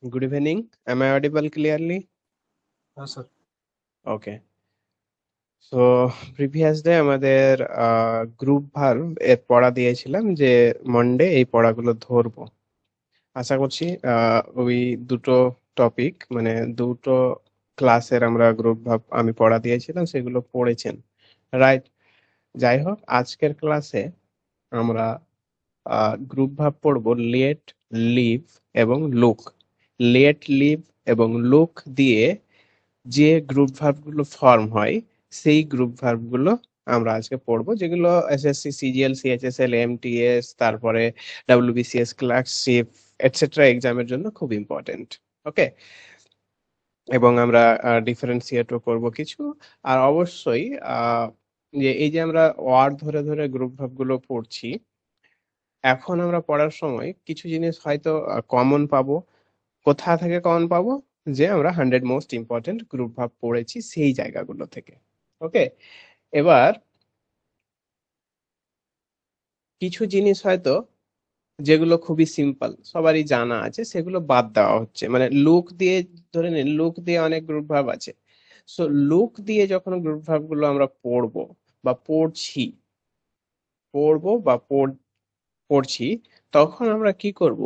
Good evening. Am I audible clearly? হ্যাঁ sir. Okay. So previous day আমাদের group verb এর পড়া দিয়েছিলাম যে মন্ডে এই পড়াগুলো ধরবো। আশা করছি ওই দুটো টপিক মানে দুটো ক্লাসের আমরা গ্রুপ ভার্ব আমি পড়া দিয়েছিলাম সেগুলো পড়েছেন, রাইট? যাই হোক, আজকের ক্লাসে আমরা গ্রুপ ভার্ব পড়বো লেট, লিভ এবং লুক। লেট, লিভ এবং লুক দিয়ে যে গ্রুপ ভার্ব গুলো ফর্ম হয় সেই গ্রুপ ভার্ব গুলো আমরা আজকে পড়বো, যেগুলো এসএসসি, সিজিএল, সিএইচএসএল, এমটিএস, তারপরে ডাব্লিউবিসিএস, ক্লার্কশিপ এটসেট্রা এক্সামের জন্য খুব ইম্পর্টেন্ট। ওকে, এবং আমরা ডিফারেন্সিয়েটও করব কিছু। আর অবশ্যই যে এই যে আমরা ওয়ার্ড ধরে ধরে গ্রুপ ভার্ব গুলো পড়ছি, এখন আমরা পড়ার সময় কিছু জিনিস হয়তো কমন পাবো। কোথা থেকে কমন পাবো? যে আমরা 100 মোস্ট ইম্পর্টেন্ট গ্রুপ ভার্ব পড়েছি সেই জায়গাগুলো থেকে। ওকে, এবার কিছু জিনিস হয়তো যেগুলো খুবই সিম্পল সবারই জানা আছে সেগুলো বাদ দেওয়া হচ্ছে, মানে লুক দিয়ে, ধরে নিন লুক দিয়ে অনেক গ্রুপ ভার্ব আছে। সো লুক দিয়ে যখন গ্রুপ ভার্ব গুলো আমরা পড়বো বা পড়ছি, তখন আমরা কি করব?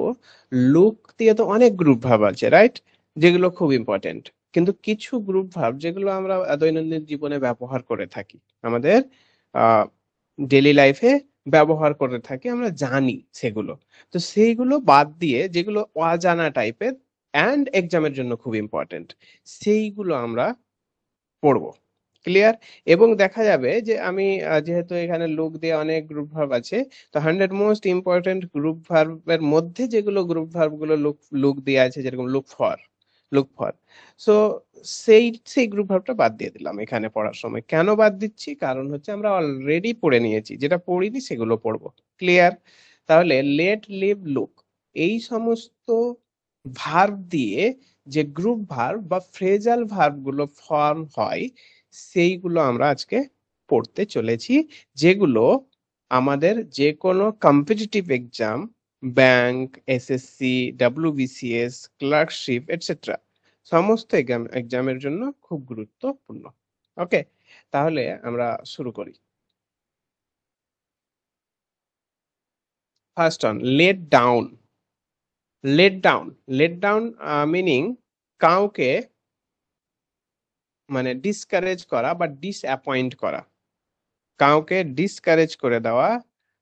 লুক দিয়ে তো অনেক গ্রুপ ভার্ব আছে, রাইট? যেগুলো খুব ইম্পর্টেন্ট, কিন্তু কিছু গ্রুপ ভার্ব যেগুলো আমরা দৈনন্দিন জীবনে ব্যবহার করে থাকি, আমাদের ডেইলি লাইফে ব্যবহার করে থাকি, আমরা জানি সেগুলো। তো সেইগুলো বাদ দিয়ে যেগুলো অজানা টাইপের অ্যান্ড এক্সামের জন্য খুব ইম্পর্টেন্ট, সেইগুলো আমরা পড়বো। ক্লিয়ার? এবং দেখা যাবে যে আমি যেহেতু এখানে লুক দিয়ে অনেক গ্রুপ ভার্ব আছে, তো 100 মোস্ট ইম্পর্টেন্ট গ্রুপ ভার্বের মধ্যে যেগুলো গ্রুপ ভার্ব গুলো লুক লুক দিয়ে আছে, যেরকম লুক ফর, সো সেই সেই গ্রুপ ভার্বটা বাদ দিয়ে দিলাম এখানে পড়ার সময়। কেন বাদ দিচ্ছি? কারণ হচ্ছে আমরা অলরেডি পড়ে নিয়েছি, যেটা পড়িনি সেগুলো পড়বো। ক্লিয়ার? তাহলে লেট, লিভ, লুক এই সমস্ত ভার্ব দিয়ে যে গ্রুপ ভার্ব বা ফ্রেজাল ভার্ব গুলো ফর্ম হয় সেইগুলো আমরা আজকে পড়তে চলেছি, যেগুলো আমাদের যে কোনো competitive exam, bank, SSC, WBCS, clerkship etcetera সমস্ত এক্সামের জন্য খুব গুরুত্বপূর্ণ। ওকে, তাহলে আমরা শুরু করি। First on let down. Let down meaning কাউকে মানে ডিসকারেজ করা বা ডিসঅ্যাপয়েন্ট করা, কাউকে ডিসকারেজ করে দেওয়া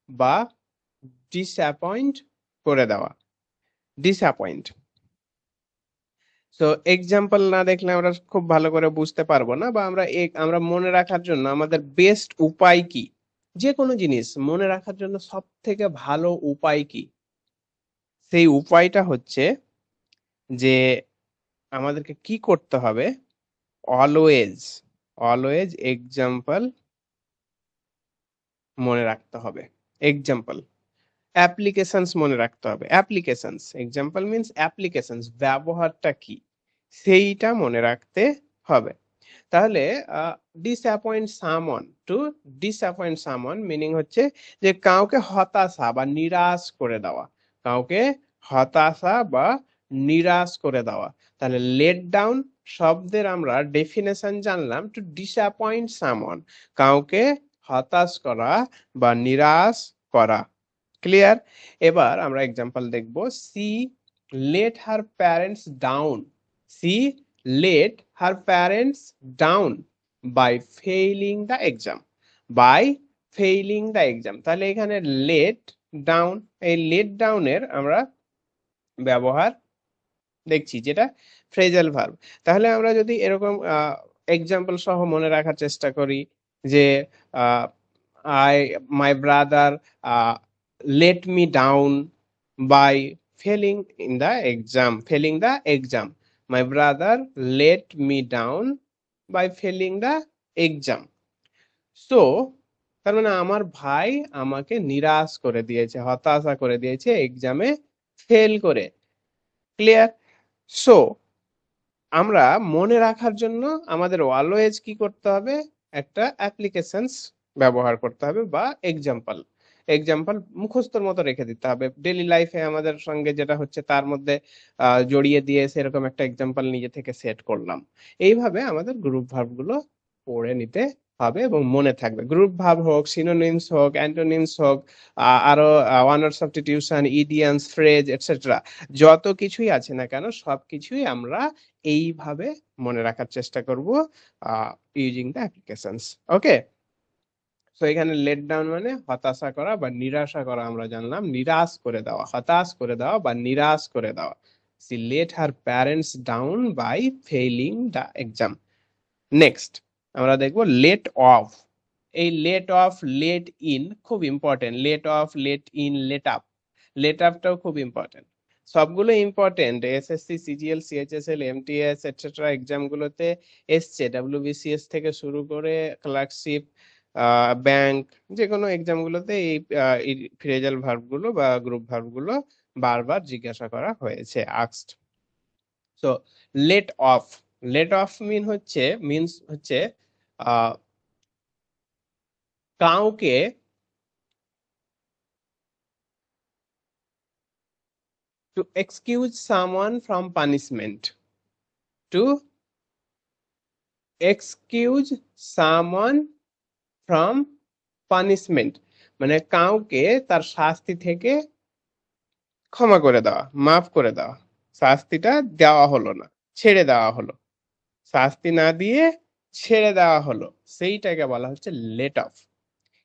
বা ডিসঅ্যাপয়েন্ট করে দেওয়া, ডিসঅ্যাপয়েন্ট। তো এক্সাম্পল না দেখলে আমরা খুব ভালো করে বুঝতে পারবো না, বা আমরা মনে রাখার জন্য আমাদের বেস্ট উপায় কি? যে কোনো জিনিস মনে রাখার জন্য সব থেকে ভালো উপায় কি? সেই উপায়টা হচ্ছে যে আমাদেরকে কি করতে হবে? অলওয়েজ অলওয়েজ এক্সাম্পল মনে রাখতে হবে। এক্সাম্পল, অ্যাপ্লিকেশনস মনে রাখতে হবে। অ্যাপ্লিকেশনস, এক্সাম্পল মিন্স অ্যাপ্লিকেশনস, ব্যবহারটা কি সেইটা মনে রাখতে হবে। তাহলে disappoint someone, to disappoint someone meaning হচ্ছে যে কাউকে হতাশা বা নিরাশ করে দেওয়া, কাউকে হতাশা বা নিরাশ করে দেওয়া। তাহলে লেট ডাউন শব্দের আমরা ডেফিনেশন জানলাম, টু ডিসঅ্যাপয়েন্ট সামওয়ান, কাউকে হতাশ করা বা নিরাশ করা। ক্লিয়ার? এবার আমরা এক্সাম্পল দেখব। She let her parents down, she let her parents down by failing the exam, by failing the exam. তাহলে এখানে লেট ডাউন, এই লেট ডাউনের আমরা ব্যবহার দেখছি, যেটা ফ্রেজাল ভার্ব। তাহলে আমরা যদি এরকম এক্সাম্পল সহ মনে রাখার চেষ্টা করি যে I my brother let me down by failing the exam, my brother let me down by failing the exam. So তার মানে আমার ভাই আমাকে নিরাশ করে দিয়েছে, হতাশা করে দিয়েছে এক্সামে ফেল করে। ক্লিয়ার? সো আমরা মনে রাখার জন্য আমাদের অলওয়েজ কি করতে হবে? একটা অ্যাপ্লিকেশনস ব্যবহার করতে হবে বা এক্সাম্পল। এক্সাম্পল মুখস্থর মতো রেখে দিতে হবে, ডেইলি লাইফে আমাদের সঙ্গে যেটা হচ্ছে তার মধ্যে জড়িয়ে দিয়ে সেরকম একটা এক্সাম্পল নিজে থেকে সেট করলাম। এইভাবে আমাদের গ্রুপ ভার্ব গুলো পড়ে নিতে হবে এবং মনে থাকবে। গ্রুপ ভার্ব হোক, সিনোনিমস হোক, অ্যান্টোনিমস হোক, আরো ওয়ানার সাবস্টিটিউশন, ইডিয়ামস, ফ্রেজ এটসেট্রা, যত কিছুই আছে না কেন সবকিছুই আমরা এইভাবে মনে রাখার চেষ্টা করব ইউজিং দ্য অ্যাপ্লিকেশনস। ওকে, তো এখানে লেট ডাউন মানে হতাশা করা বা নিরাশা করা, আমরা জানলাম নিরাশ করে দেওয়া, হতাশ করে দেওয়া বা নিরাশ করে দেওয়া। She let her parents down by failing the exam. Next আমরা দেখবো লেট অফ। এই লেট অফ, লেট ইন খুব important. Let off, let in, let up. Let আপটাও খুব ইম্পর্টেন্ট। সবগুলো important, SSC, CGL, CHSL, MTS etcetera exam গুলোতে এসছে। WBCS থেকে শুরু করে ক্লার্কশিপ, ব্যাংক, যে কোনো এক্সাম গুলোতে এই ফ্রেজাল ভার্ব গুলো বা গ্রুপ ভার্ব গুলো বারবার জিজ্ঞাসা করা হয়েছে, asked. So let off, let off means হচ্ছে কাউকে to excuse someone from punishment, to excuse someone from punishment মানে কাউকে তার শাস্তি থেকে ক্ষমা করে দেওয়া, মাফ করে দেওয়া। শাস্তিটা দেওয়া হলো না, ছেড়ে দেওয়া হলো, শাস্তি না দিয়ে ছেড়ে দেওয়া হলো, সেইটাকে বলা হচ্ছে লেট অফ।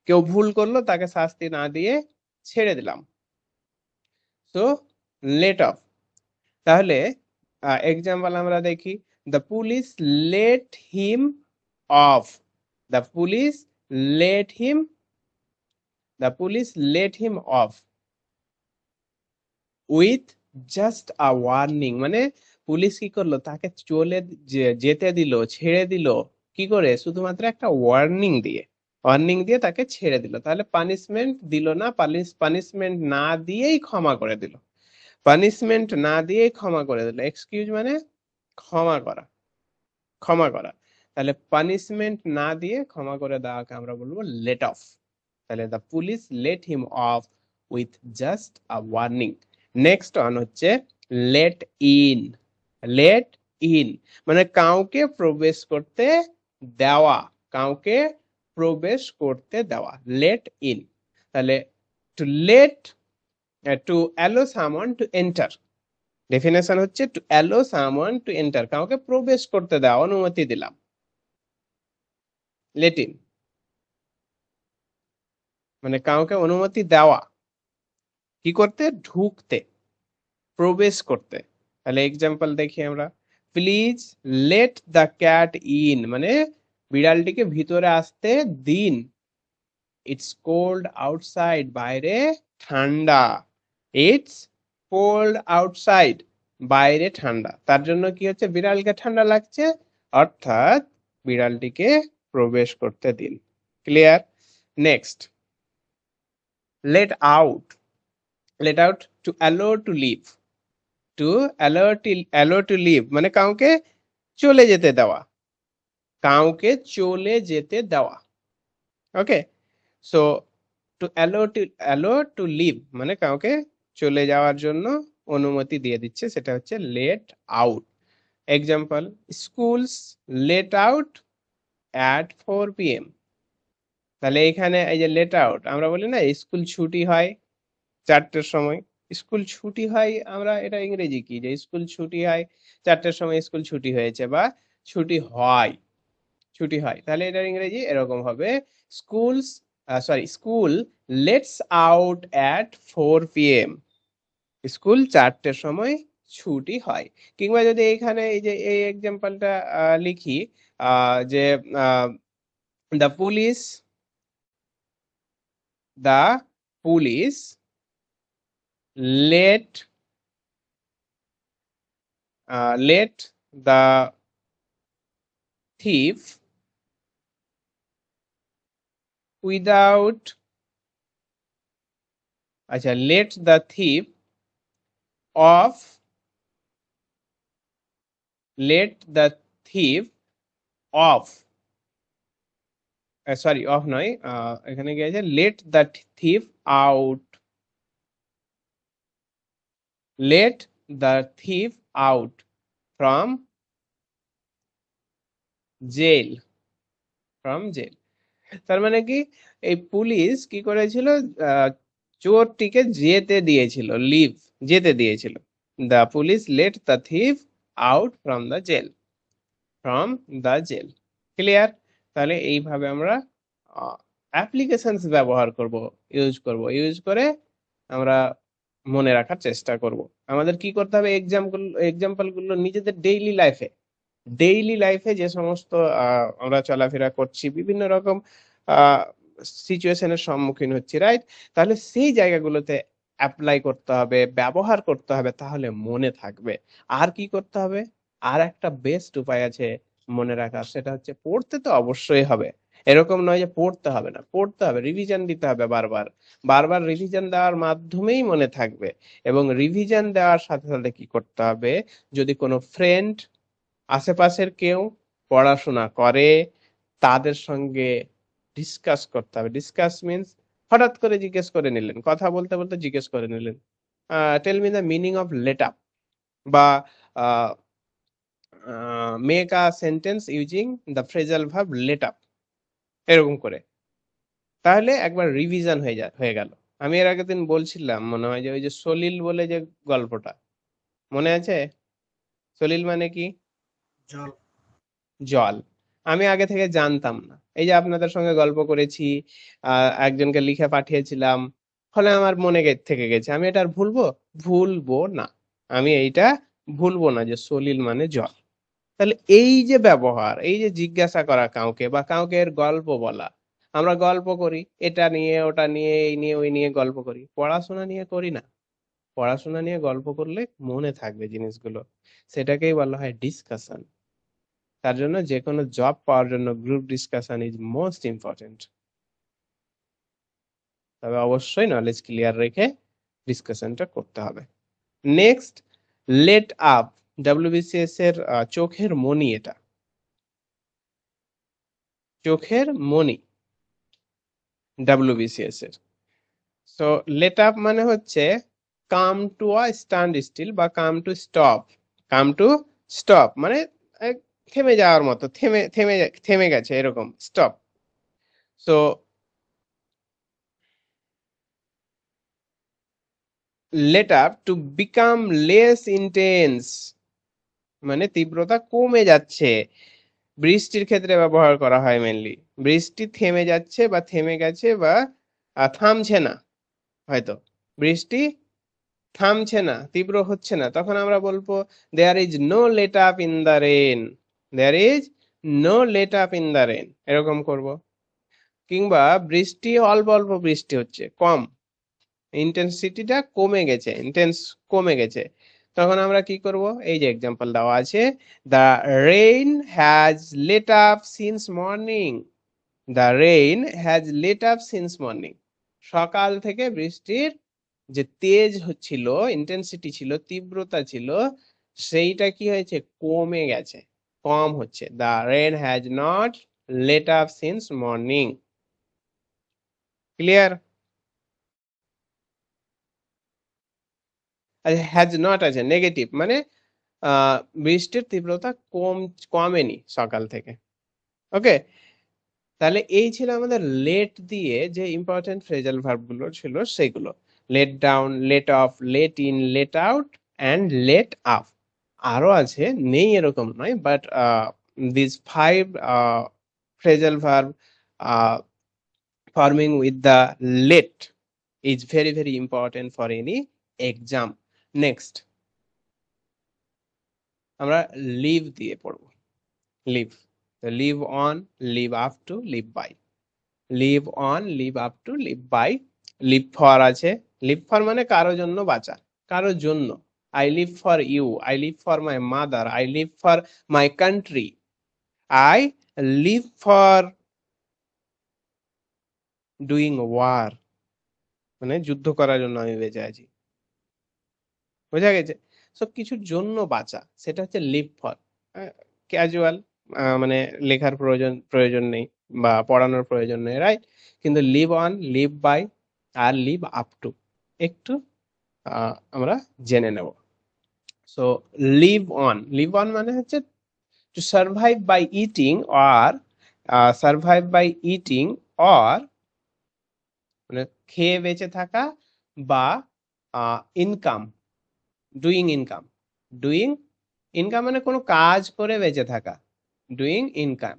কেউ ভুল করলো, তাকে শাস্তি না দিয়ে ছেড়ে দিলাম, সো লেট অফ। তাহলে এক্সাম্পল আমরা দেখি, the police let him of, the police let him, the police let him off with just a warning মানে পুলিশ কি করলো, তাকে চলে যেতে দিল, ছেড়ে দিল, কি করে, শুধুমাত্র একটা ওয়ার্নিং দিয়ে, ওয়ার্নিং দিয়ে তাকে ছেড়ে দিল। তাহলে পানিশমেন্ট দিল না, পানিশমেন্ট না দিয়েই ক্ষমা করে দিল, পানিশমেন্ট না দিয়েই ক্ষমা করে দিল। এক্সকিউজ মানে ক্ষমা করা, ক্ষমা করা। তাহলে পানিশমেন্ট না দিয়ে ক্ষমা করে দেওয়াকে আমরা বলবো লেট অফ। তাহলে the police let him off with just a warning. Next on হচ্ছে লেট ইন। লেট ইন মানে কাউকে প্রবেশ করতে দেওয়া, কাউকে প্রবেশ করতে দেওয়া, লেট ইন। তাহলে to let, to allow someone to enter, definition হচ্ছে to allow someone to enter, কাউকে প্রবেশ করতে দেওয়া, অনুমতি দিলাম, লেট ইন মানে কাউকে অনুমতি দেওয়া, কি করতে, ঢুকতে, প্রবেশ করতে। তাহলে এক্সাম্পল দেখি আমরা, please let the cat in মানে বিড়ালটিকে ভিতরে আসতে দিন, ইটস কোল্ড আউটসাইড বাইরে ঠান্ডা, ইটস কোল্ড আউটসাইড বাইরে ঠান্ডা। তার জন্য কি হচ্ছে, বিড়ালকে ঠান্ডা লাগছে, অর্থাৎ বিড়ালটিকে প্রবেশ করতে দিন। Clear? Next let out. Let out to allow to leave, to allow to leave মানে কাউকে চলে যেতে দেওয়া, কাউকে চলে যেতে দেওয়া। Okay, so to allow to leave মানে কাউকে চলে যাওয়ার জন্য অনুমতি দিয়ে দিচ্ছে, সেটা হচ্ছে late out. Example, schools late out at 4 PM। তাহলে এখানে এই যে লেট আউট, আমরা বলি না স্কুল ছুটি হয় 4টের সময়, স্কুল ছুটি হয়, আমরা এটা ইংরেজি কি, যে স্কুল ছুটি হয় 4টের সময়, স্কুল ছুটি হয়েছে বা ছুটি হয়, ছুটি হয়। তাহলে এটার ইংরেজি এরকম হবে, schools school lets out at 4 PM, school 4টের সময় ছুটি হয়। কিংবা যদি এইখানে এই যে এই এক্সাম্পলটা লিখি, যে the police, the police let let the thief without, আচ্ছা, let the thief off, let the thief off sorry off নয়, এখানে কি আছে, let the thief out, let the thief out from jail, from jail. তার মানে কি, এই police কি করেছিল, আহ, চোরটিকে যেতে দিয়েছিল, লিভ, যেতে দিয়েছিল। The police let the thief out from the jail, from the jail. Clear? তাহলে এইভাবে আমরা অ্যাপ্লিকেশনস ব্যবহার করব, ইউজ করে আমরা মনে রাখার চেষ্টা করব। আমাদের কি করতে হবে, এক্সাম্পল গুলো নিজেদের ডেইলি লাইফে যে সমস্ত আমরা চলাফেরা করছি, বিভিন্ন রকম সিচুয়েশনের সম্মুখীন হচ্ছি, রাইট? তাহলে সেই জায়গাগুলোতে অ্যাপ্লাই করতে হবে, ব্যবহার করতে হবে, তাহলে মনে থাকবে। আর কি করতে হবে, আর একটা বেস্ট উপায় আছে মনে রাখার, সেটা হচ্ছে পড়তে তো অবশ্যই হবে। এরকম নয় যে পড়তে হবে না, পড়তে হবে, রিভিশন দিতে হবে, বারবার বারবার রিভিশন দেওয়ার মাধ্যমেই মনে থাকবে। এবং রিভিশন দেওয়ার সাথে সাথে কি করতে হবে, যদি কোনো ফ্রেন্ড, আশেপাশের কেউ পড়াশোনা করে, তাদের সঙ্গে ডিসকাস করতে হবে। ডিসকাস মিন্স হঠাৎ করে জিজ্ঞেস করে নিলেন, কথা বলতে বলতে জিজ্ঞেস করে নিলেন, tell me the meaning of let up, বা make a sentence using the phrasal verb let up, এরকম করে। তাহলে একবার রিভিশন হয়ে গেল। আমি এর আগের দিন বলছিলাম মনে হয় যে ওই যে সলিল বলে যে গল্পটা, মনে আছে? সলিল মানে কি? জল। জল। আমি আগে থেকে জানতাম না, এই যে আপনাদের সঙ্গে গল্প করেছি, একজনকে লিখে পাঠিয়েছিলাম, ফলে আমার মনে থেকে গেছে। আমি এটা আর ভুলবো না। আমি এইটা ভুলবো না যে সলিল মানে জল। তাহলে এই যে ব্যবহার, এই যে জিজ্ঞাসা করা কাউকে, বা কাউকে এর গল্প বলা, আমরা গল্প করি এটা নিয়ে ওটা নিয়ে, এই নিয়ে ওই নিয়ে গল্প করি, পড়াশোনা নিয়ে করি না। পড়াশোনা নিয়ে গল্প করলে মনে থাকবে জিনিসগুলো, সেটাকেই বলা হয় ডিসকাশন। তার জন্য যে কোনো জব পাওয়ার জন্য group discussion is most important. তবে অবশ্যই নলেজ ক্লিয়ার রেখে ডিসকাশনটা করতে হবে। নেক্সট, লেট আপ, ডাব্লিউবিসিএস এর চোখের মনি, এটা চোখের মনি ডাব্লিউবিসিএস এর। সো লেট আপ মানে হচ্ছে come to a stand still, বা come to stop. Come to stop মানে এক থেমে যাওয়ার মতো, থেমে গেছে, এরকম stop. So let up to become less intense মানে তীব্রতা কমে যাচ্ছে। বৃষ্টির ক্ষেত্রে ব্যবহার করা হয় মেনলি। বৃষ্টি থেমে যাচ্ছে বা থেমে গেছে, বা থামছে না, হয়তো বৃষ্টি থামছে না, তীব্র হচ্ছে না, তখন আমরা বলবো there is no let up in the rain, there is no let up in the rain, এরকম করব। কিংবা বৃষ্টি অল্প অল্প বৃষ্টি হচ্ছে, কম, ইন্টেন্সিটিটা কমে গেছে, তখন আমরা কি করব, এই যে এক্সাম্পল দেওয়া আছে, the rain has let up since morning, the rain has let up since morning. সকাল থেকে বৃষ্টির যে তেজ হচ্ছিল, ইন্টেন্সিটি ছিল, তীব্রতা ছিল, সেইটা কি হয়েছে, কমে গেছে, কম হচ্ছে। The rain has not late up since morning. Clear? Has not আছে নেগেটিভ, মানে বৃষ্টির তীব্রতা কমেনি সকাল থেকে। ওকে, তাহলে এই ছিল আমাদের লেট দিয়ে যে ইম্পর্টেন্ট ফ্রেজাল ভার্ব গুলো ছিল সেগুলো। Let down, let off, let in, let out and let up. আরো আছে, নেই এরকম নয়, but this 5 phrasal verb forming with the let is very very important for any exam. Next, আমরা লিভ দিয়ে পড়বো। Live, live on, live up to, live by. Live on, live up to, live by. Live for আছে, live for মানে কারো জন্য বাঁচা, কারোর জন্য। I live for you, I live for my mother, I live for my country, I live for doing war, মানে যুদ্ধ করার জন্য আমি বেঁচে আছি। বোঝা গেছে? সব কিছুর জন্য বাঁচা, সেটা হচ্ছে লিভ ফর। ক্যাজুয়াল, মানে লেখার প্রয়োজন নেই, বা পড়ানোর প্রয়োজন নেই, রাইট? কিন্তু লিভ অন, লিভ বাই আর লিভ আপ টু একটু আমরা জেনে নেব। সো লিভ অন মানে হচ্ছে to survive by eating or survive by eating or মানে খেয়ে বেঁচে থাকা বা income, doing income. Doing income মানে কোনো কাজ করে বেঁচে থাকা, ডুইং ইনকাম,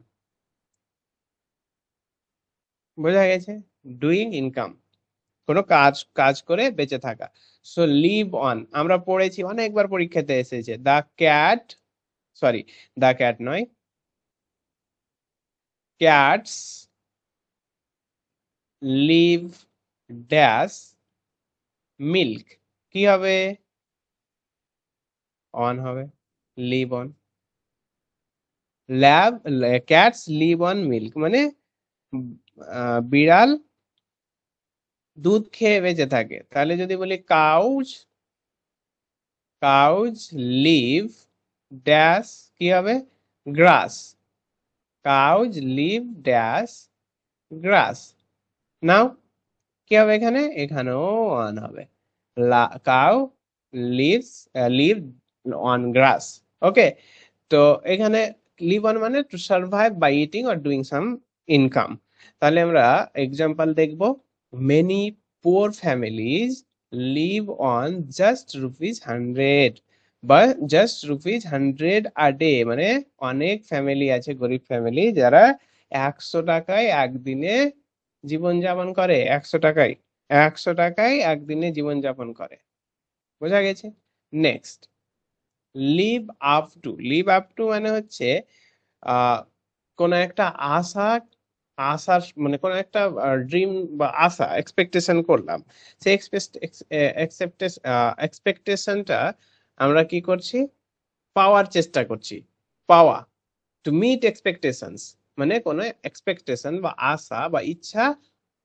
বোঝা গেছে? ডুইং ইনকাম, কোনো কাজ কাজ করে বেঁচে থাকা। সো লিভ অন আমরা পড়েছি অনেকবার, পরীক্ষাতে এসেছে। The cat, sorry the cat নয়, ক্যাটস লিভ ড্যাশ মিল্ক, কি হবে? অন হবে, লিভ অন। ল্যাব ক্যাটস লিভ অন মিল্ক মানে বিড়াল দুধ খেয়ে বেঁচে থাকে। তাহলে যদি বলি কাউজ, কাউজ লিভ ড্যাশ, কি হবে? Grass. Cows live dash grass. Now কি হবে এখানে? এখানেও অন হবে, cow lives live on grass. Okay, তো এখানে লিভ অন মানে to survive by eating or doing some income. তাহলে আমরা এক্সাম্পল দেখব। Many poor families live on just ₹100 বা জাস্ট ₹100 আ ডে, মানে অনেক ফ্যামিলি আছে, গরিব ফ্যামিলি, যারা 100 টাকায় একদিনে জীবনযাপন করে। 100 টাকায়, 100 টাকায় একদিনে জীবনযাপন করে, বোঝা গেছে? Next, live up to. Live up to মানে হচ্ছে কোন একটা আশা, আশার মানে কোন একটা ড্রিম বা আশা এক্সপেকটেশন করলাম, সেই এক্সপেকটেশনটা আমরা কি করছি? পাওয়ার চেষ্টা করছি। পাওয়া, টু মিট এক্সপেকটেশনস মানে কোন এক্সপেকটেশন বা আশা বা ইচ্ছা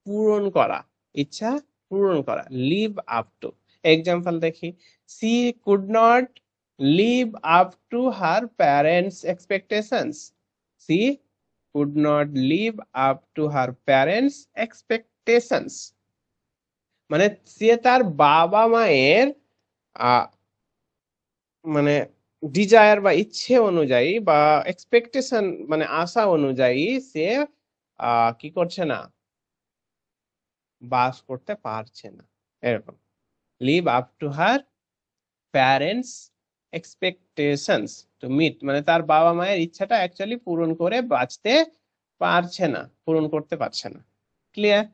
পূরণ করা, ইচ্ছা পূরণ করা। Live up to. এক্সাম্পল দেখি। She could not live up to her parents expectations. She could not live up to her parents expectations মানে সে তার বাবা মায়ের মানে ডিজায়ার বা ইচ্ছে অনুযায়ী বা এক্সপেকটেশন মানে আশা অনুযায়ী সে কি করছে না, বাস করতে পারছে না, এরকম। Live up to her parents expectations to meet মানে তার বাবা মায়ের ইচ্ছাটা অ্যাকচুয়ালি পূরণ করে বাঁচতে পারছে না, পূরণ করতে পারছে না। ক্লিয়ার?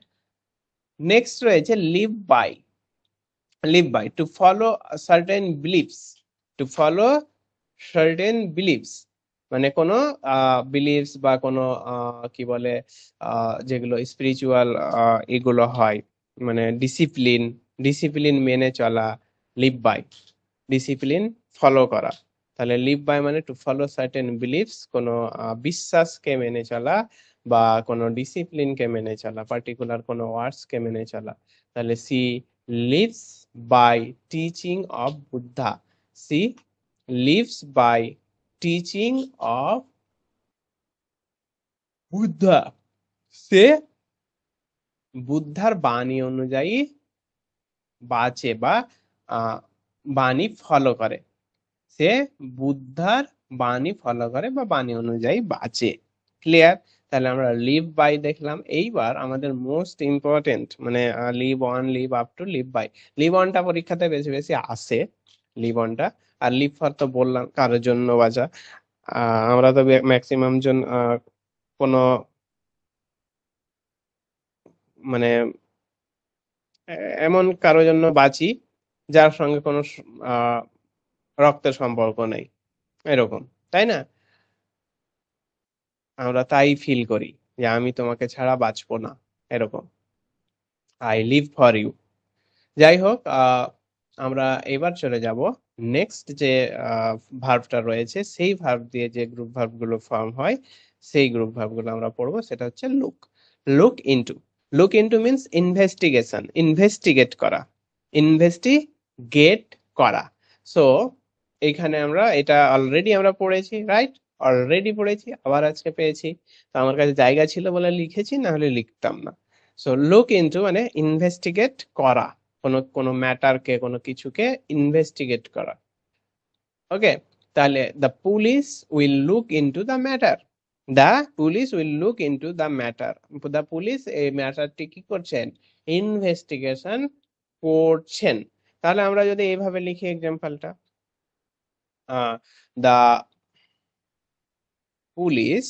নেক্সট রয়েছে live by. Live by to follow certain beliefs, to follow certain beliefs মানে কোনো বিলিফস বা কোনো কি বলে যেগুলো স্পিরিচুয়াল এগুলো হয়, মানে ডিসিপ্লিন, ডিসিপ্লিন মেনে চলা। লিভ বাই ডিসিপ্লিন ফলো করা। তাহলে লিভ বাই মানে টু ফলো সার্টেন বিলিফস, কোনো বিশ্বাসকে মেনে চলা বা কোনো ডিসিপ্লিনকে মেনে চলা, পার্টিকুলার কোনো ওয়ার্ডসকে মেনে চলা। তাহলে she lives by teaching of Buddha. She lives by teaching of Buddha. সে বুদ্ধার বাণী অনুযায়ী বাঁচে বা বাণী ফলো করে। সে বুদ্ধার বাণী ফলো করে বা বাণী অনুযায়ী বাঁচে। ক্লিয়ার? তাহলে আমরা লিভ বাই দেখলাম। এইবার আমাদের মোস্ট ইম্পর্টেন্ট মানে live on, live up to, live by. Live অনটা পরীক্ষাতে বেশি বেশি আসে, লিভ অনটা। আর লিভ ফর তো বললাম কারোর জন্য বাঁচা। আমরা তো ম্যাক্সিমাম জন কোনো মানে এমন কারোর জন্য বাঁচি যার সঙ্গে কোনো আহ রক্তের সম্পর্ক নেই, এরকম, তাই না? আমরা তাই ফিল করি যে আমি তোমাকে ছাড়া বাঁচবো না, এরকম। I live for you. যাই হোক, আমরা এবার চলে যাব নেক্সট যে ভার্বটা রয়েছে, সেই ভার্ব দিয়ে যে গ্রুপ ভার্ব গুলো ফর্ম হয়, সেই গ্রুপ ভার্ব গুলো আমরা পড়বো। সেটা হচ্ছে look. Look into. Look into means investigation, investigate করা, ইনভেস্টিগেট করা। সো এখানে আমরা এটা অলরেডি আমরা পড়েছি, রাইট? অলরেডি পড়েছি, আবার আজকে পেয়েছি, তো আমার কাছে জায়গা ছিল বলে লিখেছি, না হলে লিখতাম না। সো লুক ইনটু মানে ইনভেস্টিগেট করা, কোনো কোনো ম্যাটারকে, কোনো কিছুকে ইনভেস্টিগেট করা। ওকে, তাহলে the police will look into the matter, the police will look into the matter, the police এই ম্যাটারটি কি করছেন, ইনভেস্টিগেশন করছেন। তাহলে আমরা যদি এইভাবে লিখি এক্সাম্পলটা, the police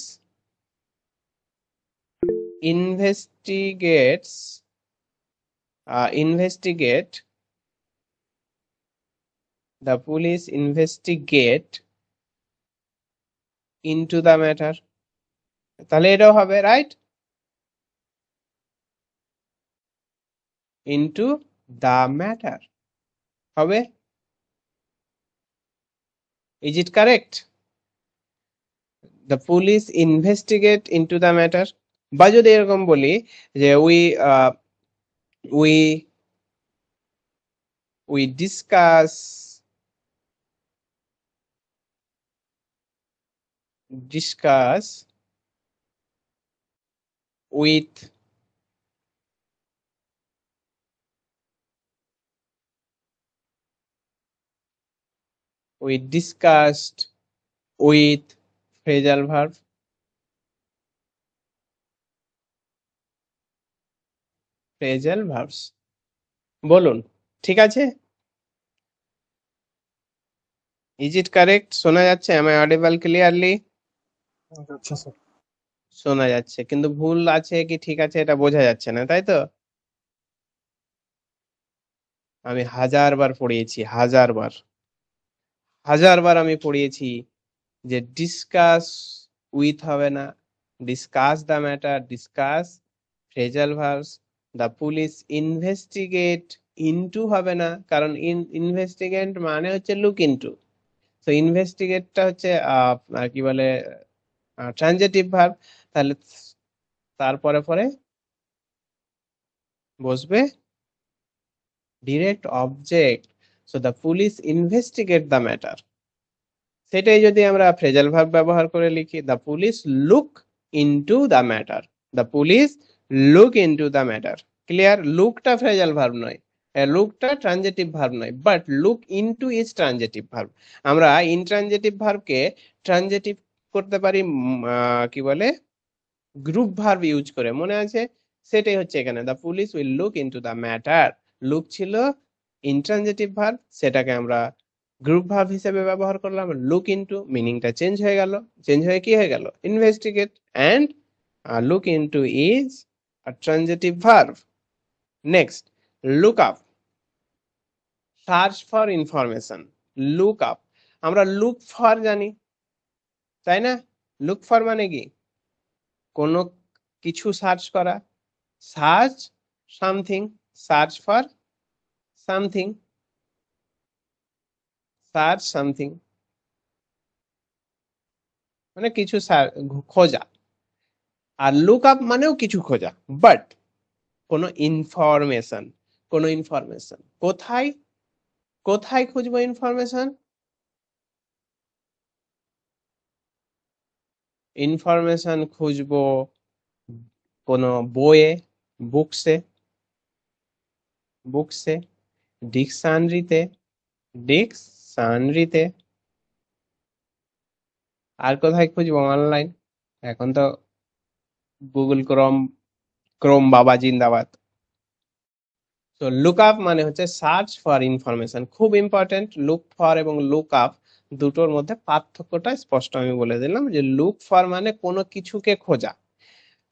investigates investigate the police investigate into the matter, তাহলে এটাও হবে রাইট, into the matter হবে, is it correct? The police investigate into the matter, বা যদি এরকম বলি যে we we discuss with we discussed with phrasal verb, phrasal verbs, বলুন ঠিক আছে? Is it correct? শোনা যাচ্ছে? am I audible clearly? আচ্ছা স্যার। শোনা যাচ্ছে, কিন্তু ভুল আছে কি ঠিক আছে এটা বোঝা যাচ্ছে না, তাই তো? আমি 1000 বার পড়িয়েছি, 1000 বার, 1000 বার আমি পড়িয়েছি যে ডিসকাস উইথ হবে না, discuss the matter, discuss phrasal verbs, the police investigate into হবে না, কারণ ইনভেস্টিগেট মানে হচ্ছে লুক ইনটু, তো ইনভেস্টিগেটটা হচ্ছে কি বলে ট্রানজিটিভ ভার্ব, তাহলে তারপরে পরে বসবে direct object, so the police investigate the matter. সেটাই যদি আমরা ফ্রেজাল ভার্ব ব্যবহার করে লিখি, the police look into the matter, the police look into the matter. Clear? লুকটা ফ্রেজাল ভার্ব নয়, লুকটা ট্রানজিটিভ ভার্ব নয়, but look into is transitive verb. আমরা ইনট্রানজিটিভ ভার্বকে ট্রানজিটিভ করতে পারি কি বলে গ্রুপ ভার্ব ইউজ করে, মনে আছে? সেটাই হচ্ছে এখানে, the police will look into the matter. Look ছিল ইনট্রানজিটিভ ভার্ব, সেটাকে আমরা গ্রুপ ভার্ব হিসেবে ব্যবহার করলাম, লুক ইনটু, মিনিংটা চেঞ্জ হয়ে গেল, চেঞ্জ হয়ে কি হয়ে গেল, investigate, and look into is a transitive verb. Next, look up, search for information. Look up, আমরা লুক ফর জানি, তাই না? লুক ফর মানে কি, কোনো কিছু সার্চ করা, search something, search for something, search something মানে কিছু খোঁজা। আর লুক আপ মানেও কিছু খোঁজা, বাট কোনো ইনফরমেশন, কোনো ইনফরমেশন কোথায়, কোথায় খুঁজবো ইনফরমেশন? ইনফরমেশন খুঁজবো কোনো বইয়ে, বুকসে, বুকসে, ডিকশনারিতে, ডিকশনারিতে, আর কোথায় খুঁজবো, অনলাইন, এখন তো গুগল ক্রোম, ক্রোম বাবা জিন্দাবাদ। তো লুক আপ মানে হচ্ছে সার্চ ফর ইনফরমেশন, খুব ইম্পর্টেন্ট। লুক ফর এবং লুক আপ দুটোর মধ্যে পার্থক্যটা স্পষ্ট আমি বলে দিলাম, যে লুক ফর মানে কোনো কিছুকে খোঁজা,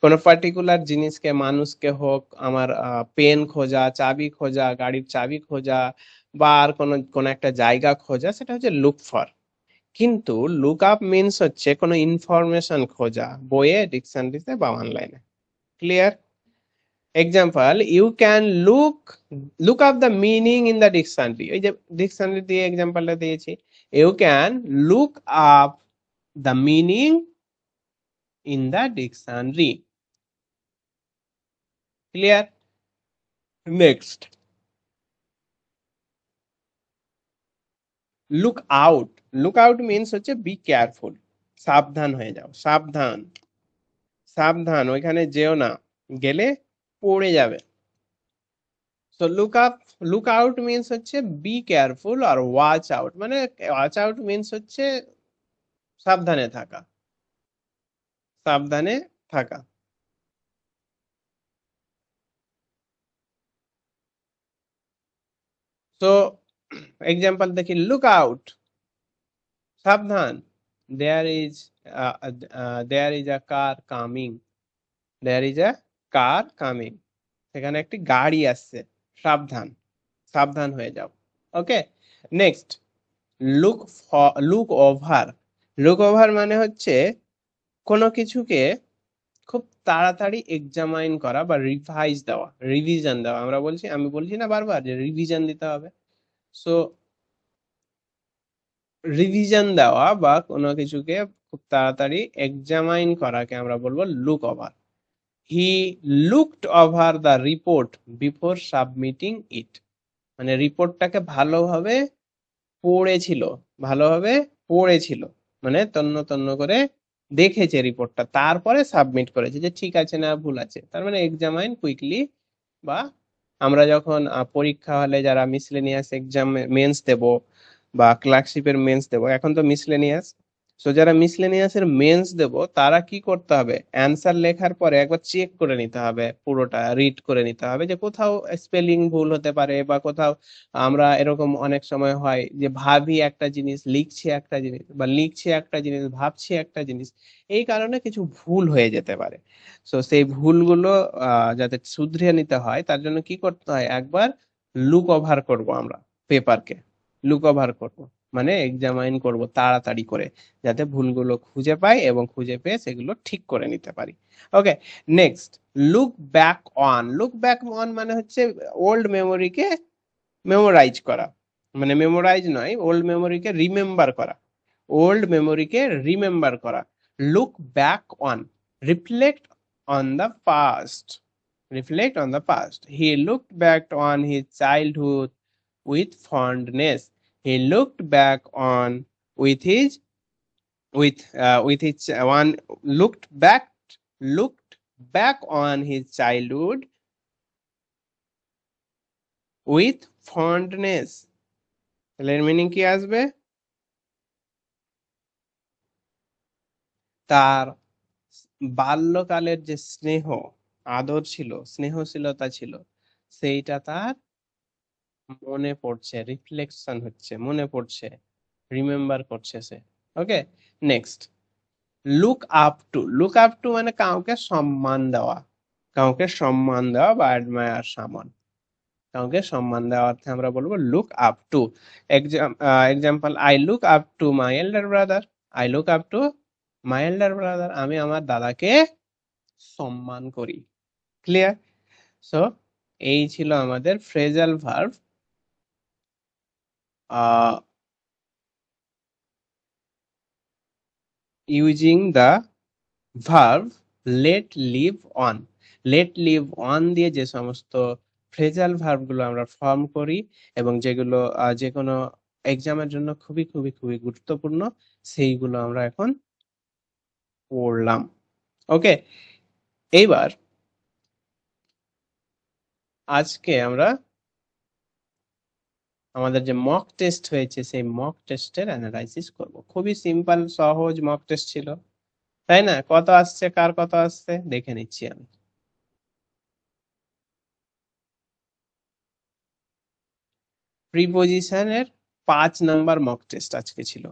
কোনো পার্টিকুলার জিনিসকে, মানুষকে হোক, আমার পেন খোঁজা, চাবি খোঁজা, গাড়ির চাবি খোঁজা, বা আর কোনো কোনো একটা জায়গা খোঁজা, সেটা হচ্ছে লুক ফর। কিন্তু লুক আপ মিনস হচ্ছে কোনো ইনফরমেশন খোঁজা, বইয়ে, ডিকশনারিতে বা অনলাইনে। Clear? Example, you can look up the meaning in the dictionary, ওই যে ডিকশনারি দিয়ে এক্সাম্পলটা দিয়েছি, you can look up the meaning in the dictionary. Clear? Next, look out. Look out means হচ্ছে বি কেয়ারফুল, সাবধান হয়ে যাও, সাবধান, সাবধান, ওইখানে যেও না, গেলে পড়ে যাবে। তো লুক আউট মিন্স হচ্ছে বি কেয়ারফুল, আর ওয়াচ আউট মানে, ওয়াচ আউট মিন্স হচ্ছে সাবধানে থাকা, সাবধানে থাকা। তো এক্সাম্পল দেখি, লুক আউট, সাবধান, there is there is a car coming, there is a car coming, সেখানে একটি গাড়ি আসছে, সাবধান, সাবধান হয়ে যাও। Okay, next, look look over. Look over মানে হচ্ছে কোনো কিছুকে খুব তাড়াতাড়ি এক্সামাইন করা বা রিভাইজ দেওয়া, রিভিশন দেওয়া। আমি বলছি না বারবার যে রিভিশন দিতে হবে। সো রিভিশন দেওয়া বা কোনো কিছুকে খুব তাড়াতাড়ি এক্সামাইন করাকে আমরা বলবো look over. He looked over the report before submitting it, মানে রিপোর্টটাকে ভালোভাবে পড়েছিল, ভালোভাবে পড়েছিল, মানে তন্ন তন্ন করে দেখেছে রিপোর্টটা, তারপরে সাবমিট করেছে যে ঠিক আছে না ভুল আছে। তার মানে এক্সামাইন কুইকলি। বা আমরা যখন পরীক্ষা হলে যারা মিসলেনিয়াস এক্সাম মেন্স দেব বা ক্লার্কশিপের মেন্স দেব, এখন তো মিসলেনিয়াস, সো যারা মিসলেনিয়াস এর মেন্স দেব তারা কি করতে হবে, অ্যান্সার লেখার পরে একবার চেক করে নিতে হবে, পুরোটা রিড করে নিতে হবে যে কোথাও স্পেলিং ভুল হতে পারে, বা কোথাও আমরা এরকম অনেক সময় হয় যে ভাবি একটা জিনিস, লিখছি একটা জিনিস, বা লিখছি একটা জিনিস ভাবছি একটা জিনিস, এই কারণে কিছু ভুল হয়ে যেতে পারে। সো সেই ভুলগুলো যাতে শুধরিয়ে নিতে হয় তার জন্য কি করতে হয়, একবার লুক ওভার করব আমরা পেপারকে, লুক ওভার করব মানে এক্সামাইন করব তাড়াতাড়ি করে, যাতে ভুলগুলো খুঁজে পাই এবং খুঁজে পেয়ে সেগুলো ঠিক করে নিতে পারি। Okay, next, look back on. Look back on মানে হচ্ছে ওল্ড মেমোরিকে মেমোরাইজ করা, মানে মেমোরাইজ নয়, ওল্ড মেমোরিকে রিমেম্বার করা, ওল্ড মেমোরিকে রিমেম্বার করা। Look back on, reflect on the past, reflect on the past. He looked back on his childhood with fondness. He looked back on with his with his one looked back on his childhood with fondness. তাহলে এর meaning কি আসবে, তার বাল্যকালের যে স্নেহ আদর ছিল, স্নেহশীলতা ছিল, সেইটা তার মনে পড়ছে, রিফ্লেকশন হচ্ছে, মনে পড়ছে, রিমেম্বার করছে সে। Okay, next, look up to. Look up to মানে কাউকে সম্মান দেওয়া, কাউকে সম্মান দেওয়া বা অ্যাডমায়ার, সামন, কাউকে সম্মান দেওয়া অর্থে আমরা বলবো look up to. Example, I look up to my elder brother, I look up to my elder brother, আমি আমার দাদাকে সম্মান করি। ক্লিয়ার? সো এই ছিল আমাদের phrasal verb using the verb late leave on. Late leave on দিয়ে যে সমস্ত ফ্রেজাল ভার্ব গুলো আমরা ফর্ম করি এবং যেগুলো যে কোনো এক্সামের জন্য খুবই খুবই খুবই গুরুত্বপূর্ণ, সেইগুলো আমরা এখন পড়লাম। ওকে, এইবার আজকে আমরা আমাদের যে মক টেস্ট হয়েছে সেই মক টেস্টের অ্যানালাইসিস করব। খুবই সিম্পল সহজ মক টেস্ট ছিল, তাই না? কত আসছে, কার কত আসছে দেখে নিচ্ছি আমি। প্রিপোজিশনের 5 নাম্বার মক টেস্ট আজকে ছিল।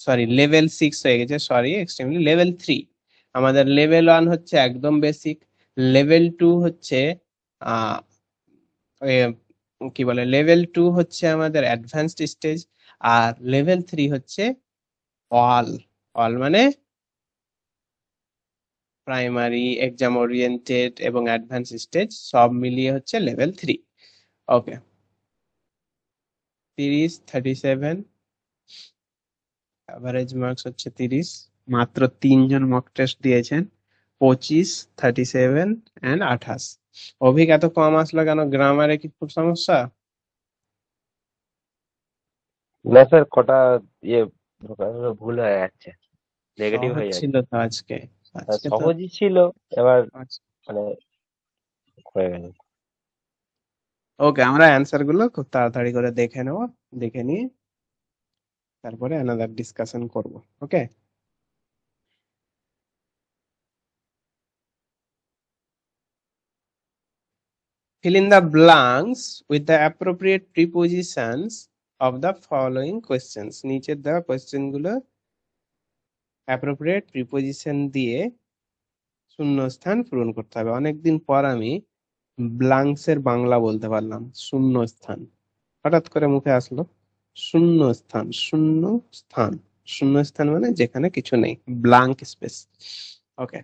সরি, লেভেল 6 হয়ে গেছে, সরি এক্সট্রিমলি, লেভেল 3। আমাদের লেভেল 1 হচ্ছে একদম বেসিক, লেভেল 2 হচ্ছে আহ কি বলে, লেভেল 2 হচ্ছে আমাদের অ্যাডভান্সড স্টেজ, আর লেভেল 3 হচ্ছে অল। অল মানে প্রাইমারি, এক্সাম ওরিয়েন্টেড এবং অ্যাডভান্স স্টেজ সব মিলিয়ে হচ্ছে লেভেল 3। ওকে, 30, 37, অ্যাভারেজ মার্কস হচ্ছে 30। মাত্র 3 জন মক টেস্ট দিয়েছেন, 25, 37 এন্ড 28। অভিক এত কম আসলো কেন, গ্রামারে কি খুব সমস্যা? না স্যার, কটা ইয়ে ভুল হয়ে যাচ্ছে, নেগেটিভ সহজ হয়ে ছিল যাচ্ছে। তো আজকে। আজকে তো সহজই ছিল, এবার মানে হয়ে গেল। ওকে, আমরা অ্যান্সার গুলো খুব তাড়াতাড়ি করে দেখে নেব, দেখে নিয়ে তারপরে অ্যানাদার ডিসকাশন করব। ওকে, fill in the blanks with the appropriate prepositions of the following questions. নিচের দেওয়া কোয়েশ্চেন গুলো অ্যাপ্রোপ্রিয়েট প্রিপোজিশন দিয়ে শূন্যস্থান পূরণ করতে হবে। অনেকদিন পর আমি ব্লাঙ্কস এর বাংলা বলতে পারলাম, শূন্যস্থান হঠাৎ করে মুখে আসলো। শূন্যস্থান, শূন্য স্থান, শূন্যস্থান মানে যেখানে কিছু নেই, blank space. Okay,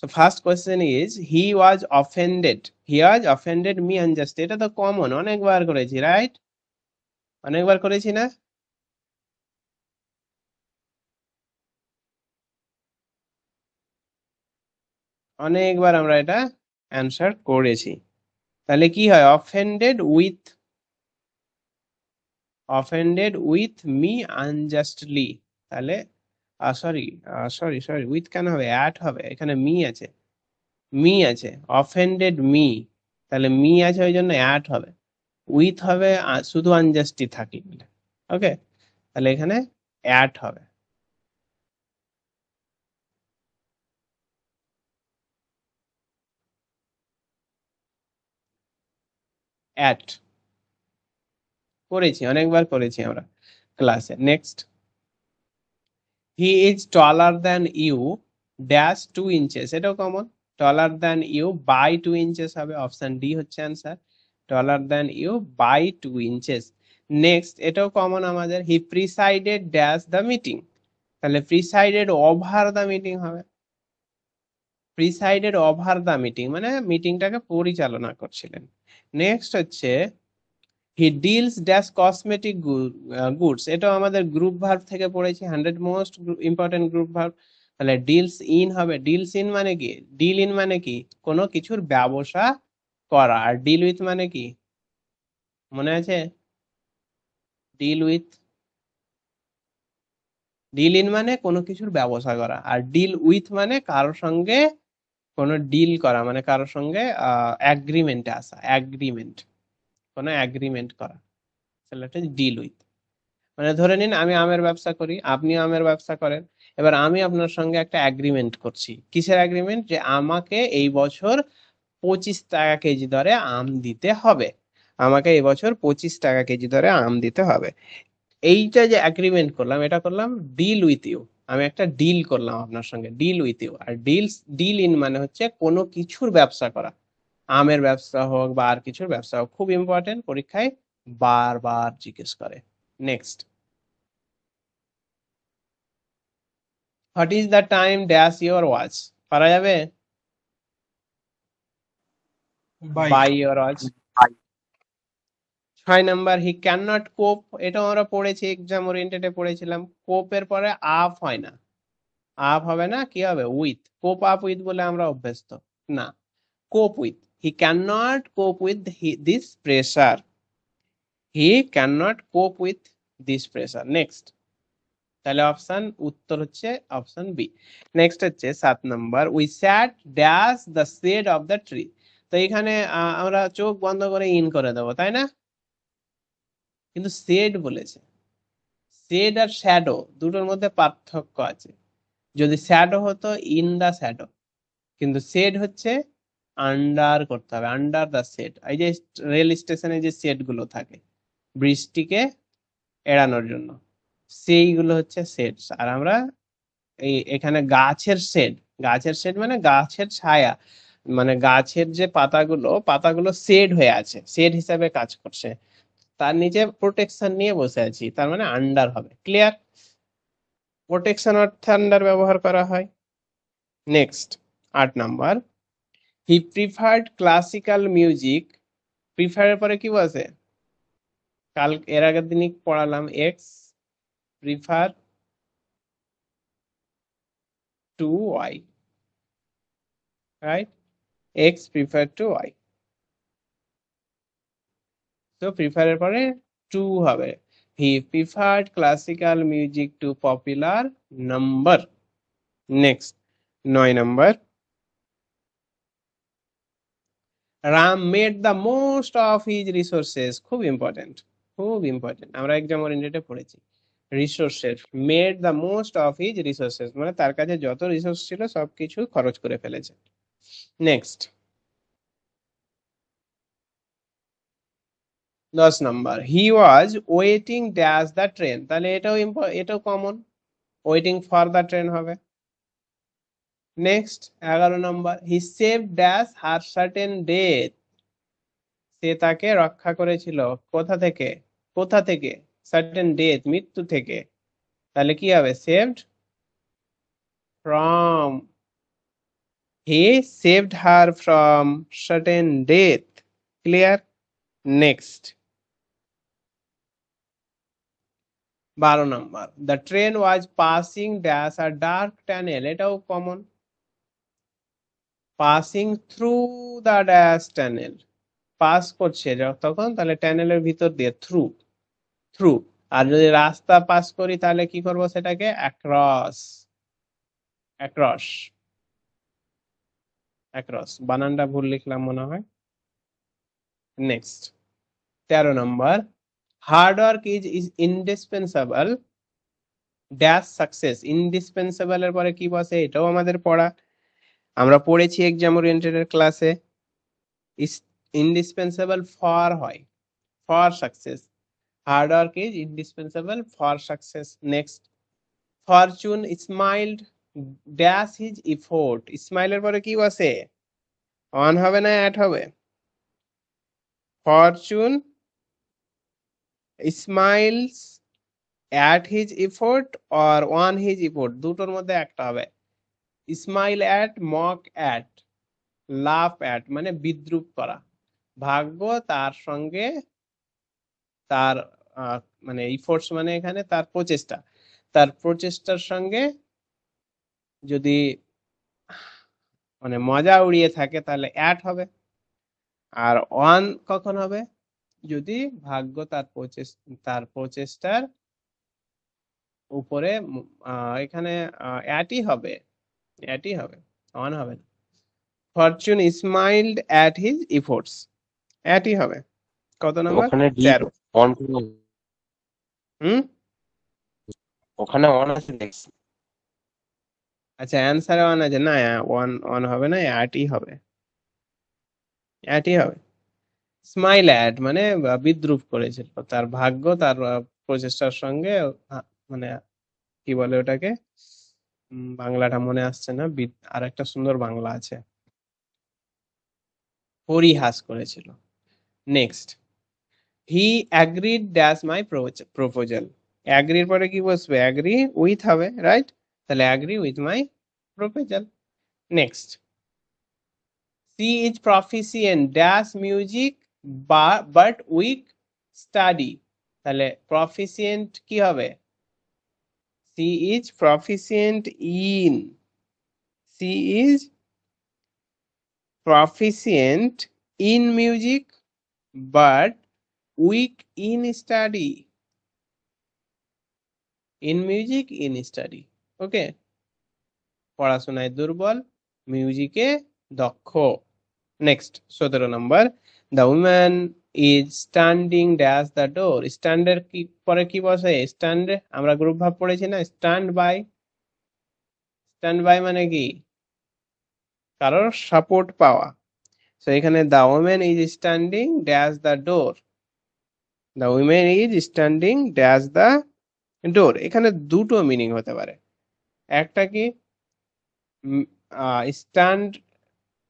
so first question is he was offended me unjust. এটা তো কমন, অনেকবার করেছি, রাইট? অনেকবার করেছি না? অনেকবার আমরা এটা অ্যানসার করেছি। তাহলে কি হয়? offended with me unjustly। তাহলে সরি সরি সরি, উইথ কেন হবে? অ্যাট হবে, এখানে মি আছে, মি আছে, অফেন্ডেড মি, তাহলে মি আছে ওই জন্য অ্যাট হবে। উইথ হবে শুধু আনজাস্টি থাকলে। ওকে, তাহলে এখানে অ্যাট হবে। অ্যাট করেছি, অনেকবার করেছি আমরা ক্লাসে। Next, he is taller than you dash 2 inches. এটাও common, taller than you by 2 inches হবে, অপশন ডি হচ্ছে answer, taller than you by 2 inches. Next, এটাও কমন আমাদের, he presided dash the meeting, তাহলে প্রিসাইডেড ওভার দ্য মিটিং হবে, presided over the meeting মানে মিটিংটাকে পরিচালনা করছিলেন। নেক্সট হচ্ছে he deals dash cosmetic goods, এটাও আমাদের গ্রুপ ভার্ব থেকে পড়েছি, 100 মোস্ট ইম্পর্টেন্ট গ্রুপ ভার্ব। তাহলে ডিলস ইন হবে, ডিলস ইন মানে কি? ডিল ইন মানে কি? কোনো কিছুর ব্যবসা করা। আর ডিল উইথ মানে কি মনে আছে? ডিল উইথ, ডিল ইন মানে কোনো কিছুর ব্যবসা করা, আর ডিল উইথ মানে কারোর সঙ্গে কোনো ডিল করা, মানে কারোর সঙ্গে অ্যাগ্রিমেন্টে আসা, অ্যাগ্রিমেন্ট, কোনো অ্যাগ্রিমেন্ট করা, তাহলে এটা ডিল উইথ। মানে ধরে নিন আমি আমের ব্যবসা করি, আপনি আমের ব্যবসা করেন, এবার আমি আপনার সঙ্গে একটা অ্যাগ্রিমেন্ট করছি। কিসের অ্যাগ্রিমেন্ট? যে আমাকে এই বছর 25 টাকা কেজি দরে আম দিতে হবে, আমাকে এই বছর 25 টাকা কেজি দরে আম দিতে হবে। এইটা যে অ্যাগ্রিমেন্ট করলাম, এটা করলাম ডিল উইথ ইউ, আমি একটা ডিল করলাম আপনার সঙ্গে, ডিল উইথ ইউ। আর ডিল ইন মানে হচ্ছে কোনো কিছুর ব্যবসা করা, আমের ব্যবসা হোক বা আর কিছুর ব্যবসা হোক। খুব ইম্পর্টেন্ট, পরীক্ষায় বারবার জিজ্ঞেস করে। Next, what is the time dash your watch, পারা যাবে? By your watch. 6 number, he can not cope, এটাও আমরা পড়েছি, এক্সাম ওরিয়েন্টেডে পড়েছিলাম। কোপের পরে আপ হয় না, আপ হবে না, কি হবে? উইথ। কোপ আপ উইথ বলে আমরা অভ্যস্ত না, cope with. He can not cope with this pressure, he can not cope with this pressure. Next, তাহলে অপশন উত্তর হচ্ছে অপশন বি। নেক্সট হচ্ছে 7 number, we sat dash the shade of the tree. তো এখানে আমরা চোখ বন্ধ করে ইন করে দেবো, তাই না? কিন্তু শেড বলেছে, শেড আর শ্যাডো দুটোর মধ্যে পার্থক্য আছে। যদি শ্যাডো হতো ইন দা শ্যাডো, কিন্তু শেড হচ্ছে আন্ডার করতে হবে, আন্ডার দা শেড। এই যে রেল স্টেশনে যে শেড গুলো থাকে বৃষ্টিকে এড়ানোর জন্য, সেইগুলো হচ্ছে শেডস। আর আমরা এই এখানে গাছের শেড, গাছের শেড মানে গাছের ছায়া, মানে গাছের যে পাতাগুলো, পাতাগুলো শেড হয়ে আছে, শেড হিসাবে কাজ করছে, তার নিচে প্রোটেকশন নিয়ে বসে আছি, তার মানে আন্ডার হবে। ক্লিয়ার? প্রোটেকশন অর্থে আন্ডার ব্যবহার করা হয়। Next 8 number, he preferred classical music. প্রিফারের পরে কি বসে? কাল এর আগের দিনই পড়ালাম, X prefer to Y, right? X prefer to Y, তো প্রিফারের পরে টু হবে। He preferred classical music to popular number. Next 9 number, Ram made the most of his resources. খুব ইম্পর্টেন্ট, খুব ইম্পর্টেন্ট, আমরা এক্সাম ওরিয়েন্টেডে পড়েছি। Resources, made the most of his resources মানে তার কাছে যত রিসোর্স ছিল সবকিছু খরচ করে ফেলেছে। Next 10 number, he was waiting dash the train. তাহলে এটাও common, waiting for the train হবে। Next 11 number, he save dash her certain death. সে তাকে রক্ষা করেছিল কোথা থেকে, কোথা থেকে? সার্টেন ডেথ, মৃত্যু থেকে। তাহলে কি হবে? Saved from, he saved her from certain death. Clear? Next 12 number, the train was passing dash আর ডার্ক টানেল। এটাও common, passing through the dash tunnel. Pass করছে তখন, তাহলে টানেলের ভিতর দিয়ে, থ্রু, থ্রু। আর যদি রাস্তা পাস করি তাহলে কি করব সেটাকে? Across, across, across. বানানটা ভুল লিখলাম মনে হয়। Next 13 number, hard work is indispensable dash success. Indispensable এর পরে কি বসে? এটাও আমাদের পড়া, আমরা পড়েছি এক্সাম ওরিয়েন্টেড এর ক্লাসে। ইন্ডিসপেন্সেবল ফর হয়, for success. Hard work is indispensable for success. Next, fortune smiled dash his effort. স্মাইলের পরে কি বসে? অন হবে না অ্যাট হবে? Fortune smiles at his effort or on his effort, দুটোর মধ্যে একটা হবে। Smile at, mock at, laugh at মানে বিদ্রুপ করা। ভাগ্য তার সঙ্গে তার মানে ইফোর্টস মানে এখানে তার প্রচেষ্টা, তার প্রচেষ্টার সঙ্গে যদি মানে মজা উড়িয়ে থাকে তাহলে অ্যাট হবে। আর অন কখন হবে? যদি ভাগ্য তার প্রচেষ্টার উপরে এখানে অ্যাটই হবে, অ্যাটই হবে, অন হবে না। Fortune smiled at his efforts, অ্যাটই হবে। কত নাম্বার? ওখানে ডি 13। অন, হুম, ওখানে অন আছে দেখছি। আচ্ছা অ্যান্সারে অন আছে না, অন অন হবে না, অ্যাটই হবে, অ্যাটই হবে। স্মাইল অ্যাট মানে বিদ্রুপ করেছিল, তার ভাগ্য তার প্রচেষ্টার সঙ্গে মানে কি বলে ওটাকে, বাংলাটা মনে আসছে না, আর একটা সুন্দর বাংলা আছে, পরিহাস করেছিল। Next, he agreed dash my proposal. অ্যাগ্রির পরে কি বসবে? অ্যাগ্রি উইথ হবে, রাইট? তাহলে agree with my proposal. Next, she is proficient dash music but weak study. তাহলে প্রফিসিয়েন্ট কি হবে? She is proficient in, she is proficient in music but weak in study, in music in study, ওকে? পড়াশোনায় দুর্বল, মিউজিকে দক্ষ। Next 17 number, the woman is standing dash the door. স্ট্যান্ডের কি পরে কি বসে? স্ট্যান্ডে আমরা গ্রুপ ভাব পড়েছি না, স্ট্যান্ড বাই। স্ট্যান্ড বাই মানে কি? কারোর সাপোর্ট পাওয়া। তো এখানে the woman is standing dash the door, the women is standing dash the door. এখানে দুটো মিনিং হতে পারে, একটা কি স্ট্যান্ড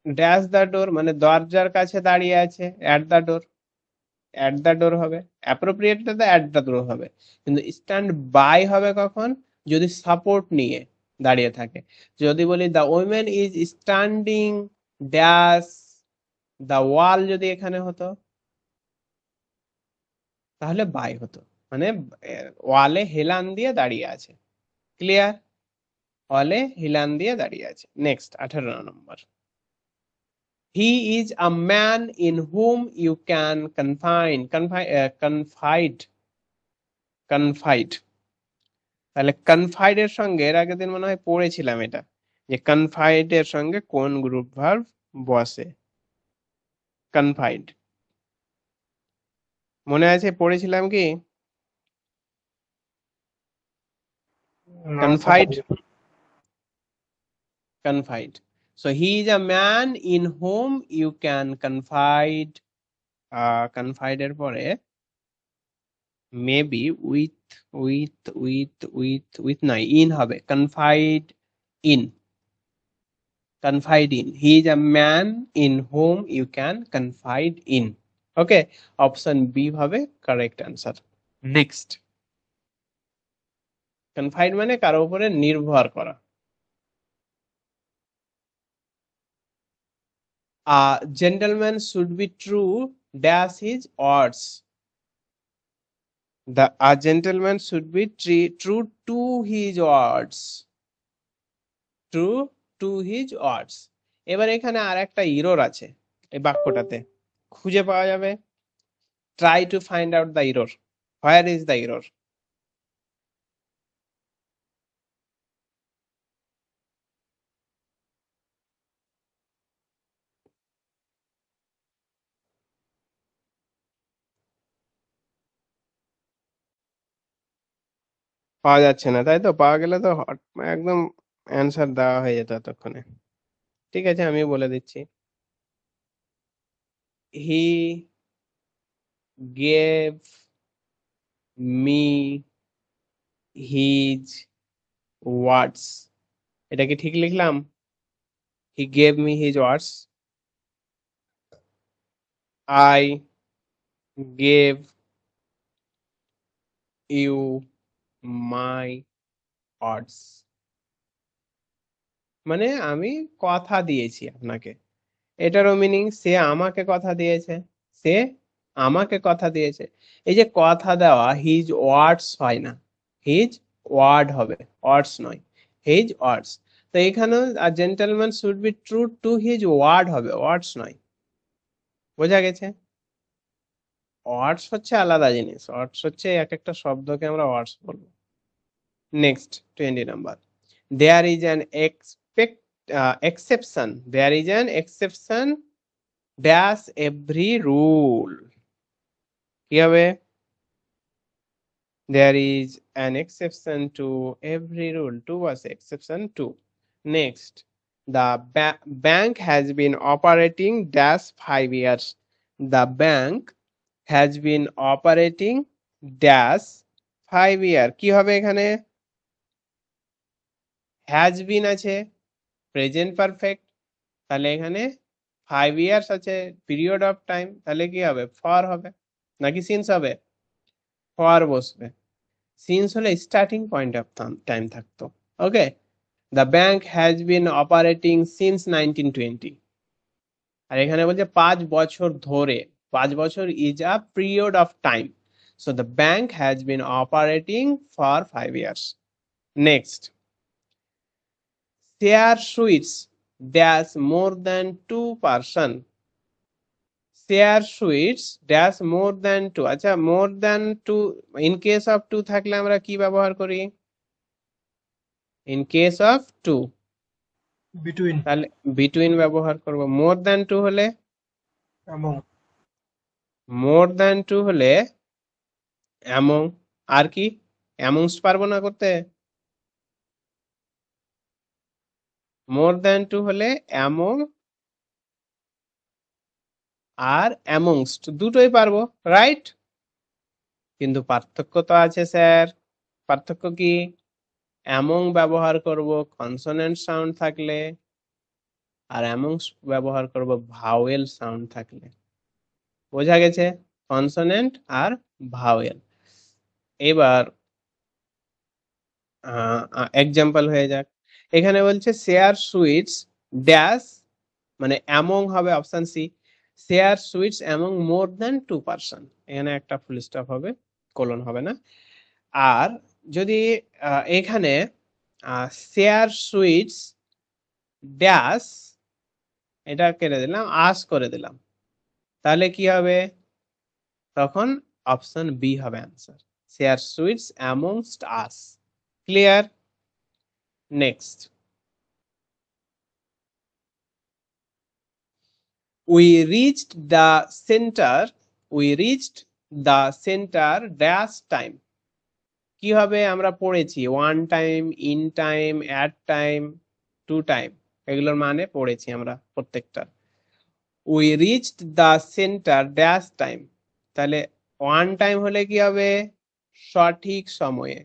ড্যাশ দ্য ডোর মানে দরজার কাছে দাঁড়িয়ে আছে, at the door, at the door হবে, অ্যাপ্রোপ্রিয়েটটা তো অ্যাট দ্য ডোর হবে। কিন্তু স্ট্যান্ড বাই হবে কখন? যদি সাপোর্ট নিয়ে দাঁড়িয়ে থাকে। যদি বলি the women is standing dash the wall, যদি এখানে হতো তাহলে বাই হতো, মানে ওয়ালে হেলান দিয়ে দাঁড়িয়ে আছে। ক্লিয়ার? ওয়ালে হেলান দিয়ে দাঁড়িয়ে আছে। নেক্সট 18 নম্বর, he is a man in whom you can confide, confide, confide. তাহলে কনফাইডের সঙ্গে এর আগের দিন মনে হয় পড়েছিলাম এটা, যে কনফাইডের সঙ্গে কোন গ্রুপ ভার্ব বসে। কনফাইড মনে আছে পড়েছিলাম কি? না sir. Confide, confide. So he is a man in whom you can confide. Confide এর পরে maybe with নাই, in হবে, confide in, confide in. He is a man in whom you can confide in. Okay, option B হবে correct answer. Next, confide মানে কারো উপরে নির্ভর করা। A gentleman should be true dash his words. A gentleman should be true to his words. True to his words. এবার এখানে আর একটা error আছে এই বাক্যটাতে, খুঁজে পাওয়া যাবে। Try to find out the error. Where is the error? পাওয়া যাচ্ছে না, তাই তো? পাওয়া গেলে তো একদম অ্যান্সার দেওয়া হয়ে যেত এতক্ষণে। ঠিক আছে, আমি বলে দিচ্ছি। He gave me his words. এটা কি ঠিক লিখলাম? He gave me his words. I gave you my words. মানে আমি কথা দিয়েছি আপনাকে। এটারও মিনিং সে আমাকে কথা দিয়েছে, সে আমাকে কথা দিয়েছে। এই যে কথা দেওয়া, হিজ ওয়ার্ডস হয় না, হিজ ওয়ার্ড হবে, ওয়ার্ডস নয়, হিজ ওয়ার্ডস। তো এখানেও gentleman should be true to his word হবে, ওয়ার্ডস নয়। বোঝা গেছে? ওয়ার্ডস হচ্ছে আলাদা জিনিস, ওয়ার্ডস হচ্ছে এক একটা শব্দকে আমরা ওয়ার্ডস বলবো। Next 20 number, there is an exception, there is an exception dash every rule. কি হবে? There is an exception to every rule. To was exception to. Next, the bank has been operating dash 5 years. The bank has been operating dash 5 year. কি হবে এখানে? has been আছে, present perfect, তাহলে এখানে 5 years আছে, period of time, তাহলে কি হবে? ফর হবে নাকি সিন্স হবে? ফর বসবে। সিন্স হলে স্টার্টিং পয়েন্ট অফ টাইম থাকতো। Okay, the bank has been operating since 1920। আর এখানে বলছে 5 বছর ধরে, 5 বছর is a period of time. So the bank has been operating for 5 years. Next, share suites dash more than 2 person. Share suites dash more than 2। আচ্ছা, more than 2 in case of 2 থাকলে আমরা কি ব্যবহার করি? in case of 2 বিটুইন তাহলে between ব্যবহার করব। more than 2 হলে, এবং more than 2 হলে among। আর কি amongst পারবো না করতে? more than 2 হলে among আর amongst দুটোই পারবো, রাইট? কিন্তু পার্থক্য তো আছে স্যার। পার্থক্য কি? among ব্যবহার করব কনসোনেন্ট সাউন্ড থাকলে, আর amongst ব্যবহার করব ভাওয়েল সাউন্ড থাকলে। বোঝা গেছে? কনসোনেন্ট আর ভাওয়েল। এবার এক্সাম্পল হয়ে যাক। এখানে বলছে শেয়ার সুইটস ড্যাশ, মানে অ্যামং হবে option C, share sweets among more than 2 person. এখানে একটা ফুল স্টপ হবে, কোলন হবে না। আর যদি এখানে শেয়ার সুইটস ড্যাশ, এটা কেটে দিলাম, আস করে দিলাম, তাহলে কি হবে? তখন অপশন বি হবে answer. share sweets amongst us. Clear? Next. We reached the center dash time. কি হবে আমরা পড়েছি one time, in time, at time, to time, এগুলোর মানে পড়েছি আমরা প্রত্যেকটা। We reached the centre dash time, তাহলে ওয়ান টাইম হলে কি হবে সঠিক সময়ে,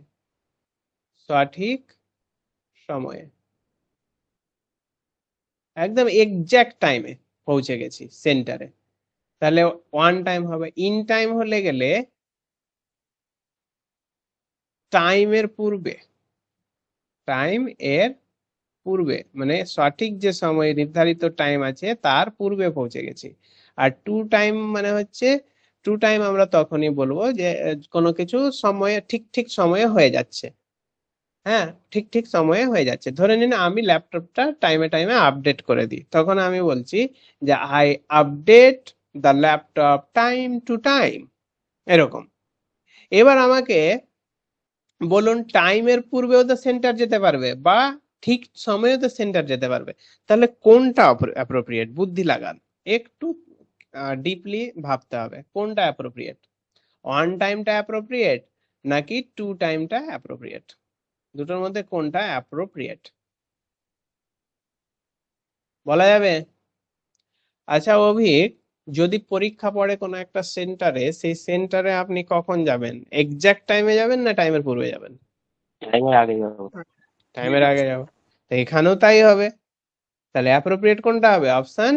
সঠিক সময়ে, একদম এক্সাক্ট টাইমে পৌঁছে গেছি সেন্টারে, তাহলে ওয়ান টাইম হবে। ইন টাইম হলে গেলে টাইমের পূর্বে, টাইম এর পূর্বে মানে সঠিক যে সময় নির্ধারিত টাইম আছে তার পূর্বে পৌঁছে গেছি। আর টু টাইম মানে হচ্ছে টু টাইম আমরা তখনই বলবো যে কোনো কিছু সময়ে ঠিক ঠিক সময়ে হয়ে যাচ্ছে। হ্যাঁ, ঠিক ঠিক সময়ে হয়ে যাচ্ছে। ধরে নিন আমি ল্যাপটপটা টাইমে টাইমে আপডেট করে দিই, তখন আমি বলছি যে I update the laptop time to time, এরকম। এবার আমাকে বলুন টাইমের পূর্বেও তো সেন্টার যেতে পারবে বা ঠিক সময়েও তো সেন্টার যেতে পারবে, তাহলে কোনটা অ্যাপ্রোপ্রিয়েট? বুদ্ধি লাগান, একটু ডিপলি ভাবতে হবে কোনটা অ্যাপ্রোপ্রিয়েট। ওয়ান টাইমটা অ্যাপ্রোপ্রিয়েট নাকি টু টাইমটা অ্যাপ্রোপ্রিয়েট? দুটোর মধ্যে কোনটা অ্যাপ্রোপ্রিয়েট বলা যাবে? আচ্ছা অভিক, যদি পরীক্ষা পড়ে কোনো একটা সেন্টারে, সেই সেন্টারে আপনি কখন যাবেন? এক্সাক্ট টাইমে যাবেন না টাইমের পূর্বে যাবেন? টাইমের আগে যাবো। টাইমের আগে যাবো। তো এখানেও তাই হবে, তাহলে অ্যাপ্রোপ্রিয়েট কোনটা হবে? Option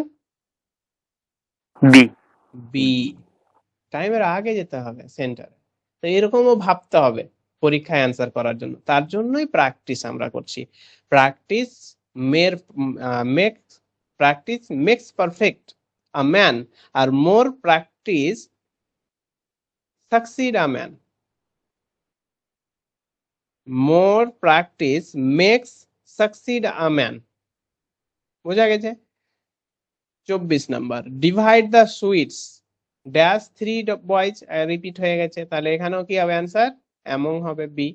B. বি, টাইমের আগে যেতে হবে সেন্টারে। তো এরকমও ভাবতে হবে পরীক্ষায় অ্যান্সার করার জন্য, তার জন্যই প্র্যাকটিস আমরা করছি। Practice practice makes perfect a man, আর more practice succeed a man, more practice makes succeed a man. বোঝা গেছে? 24 number, divide the sweets dash three boys, repeat হয়ে গেছে, তাহলে এখানেও কি হবে অ্যান্সার? অ্যামং হবে B.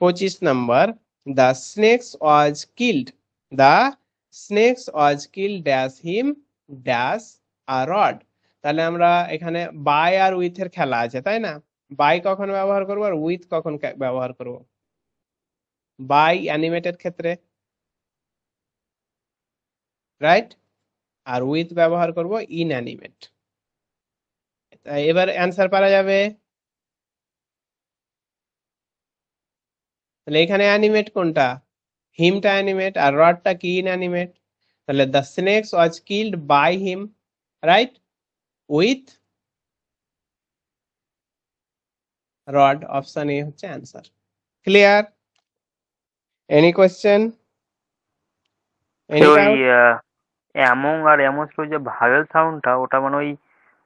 25 number, the snakes was killed, the snakes was killed dash him dash a rod. তাহলে আমরা এখানে বাই আর উইথ এর খেলা আছে, তাই না? বাই কখন ব্যবহার করবো আর উইথ কখন ব্যবহার করব? বাই অ্যানিমেটেড ক্ষেত্রে, রাইট, আর উইথ ব্যবহার করব ইনঅ্যানিমেট। এবার অ্যান্সার পারা যাবে। তাহলে এখানে অ্যানিমেট কোনটা? হিমটা অ্যানিমেট আর রডটা কি ইনঅ্যানিমেট। তাহলে the snakes was killed by him, right, with rod, option A হচ্ছে answer. Clear? Any question, any ওই ডাউট? অ্যামং আর অ্যামোস যে ভাওয়েল সাউন্ডটা ওটা মানে ওই